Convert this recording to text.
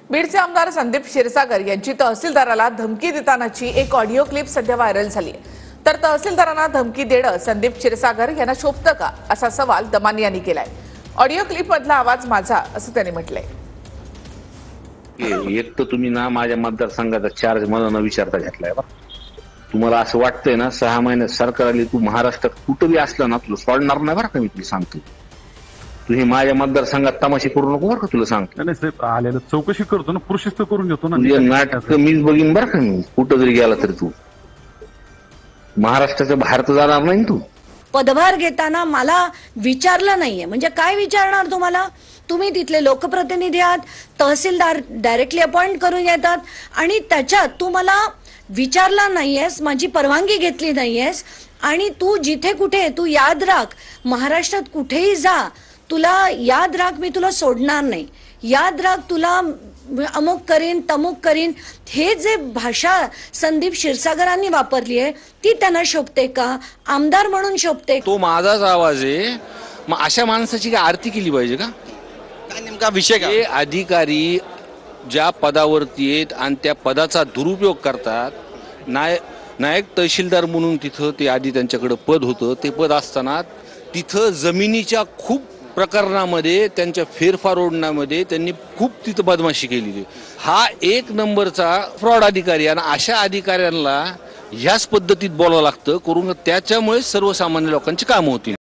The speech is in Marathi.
बीडचे आमदार संदीप क्षीरसागर यांची तहसीलदाराला धमकी देतानाची एक ऑडिओ क्लिप सध्या व्हायरल झाली आहे। तर तहसीलदारांना धमकी देणं संदीप क्षीरसागर यांना शोभतं का असा सवाल दमानी यांनी केलाय। ऑडिओ क्लिप मधला आवाज माझा असं त्यांनी म्हटलंय। एक तर तुम्ही ना माझ्या मतदारसंघाचा चार्ज मला न विचारता घेतलाय बा। तुम्हाला असं वाटतंय ना 6 महिन्यात सरकार आली, तू महाराष्ट्रात कुठेही असला ना तुला सोडणार नाही बरं का, मी तुला सांगतो। तू हे माझ्या मतदारसंघात तमाशे करू नको बरं का, तुला सांगतो। नाही साहेब, आलेलं चौकशी करतो ना, प्रोसेस तर करून घेतो ना। तुझे नाटक मीच बघीन बरं का, मी कुठं जरी गेला तरी तू महाराष्ट्राच्या बाहेर तर जाणार नाही तू। पदभार घेताना मला विचारलं नाहीये, म्हणजे काय विचारणार तुम्हाला? तुम्ही तिथले लोकप्रतिनिधी आहात, तहसीलदार डायरेक्टली अपॉइंट करून येतात आणि त्याच्यात तू मला विचारला नाहीयेस, माझी परवानगी घेतली नाहीयेस आणि तू जिथे कुठे तू याद राख, महाराष्ट्रात कुठेही जा, तुला याद राख मी तुला सोडणार नाही, याद राख तुला अमुक करीन तमुक करीन, हे जे भाषा संदीप क्षीरसागरांनी वापरली आहे ती त्यांना शोभते का? आमदार म्हणून शोभते? तो माझाच आवाज आहे, मग अशा माणसाची काय आरती केली पाहिजे का? काय नेमका विषय का? हे अधिकारी ज्या पदावरती आहेत आणि त्या पदाचा दुरुपयोग करतात, नायक तहसीलदार म्हणून तिथं ते आधी त्यांच्याकडे पद होतं, ते पद असताना तिथं जमिनीच्या खूप प्रकरणामध्ये त्यांच्या फेरफारोडण्यामध्ये त्यांनी खूप तिथं बदमाशी केलेली। हा एक नंबरचा फ्रॉड अधिकारी आणि अशा अधिकाऱ्यांना ह्याच पद्धतीत बोलावं लागतं करून, त्याच्यामुळे सर्वसामान्य लोकांची कामं होतील।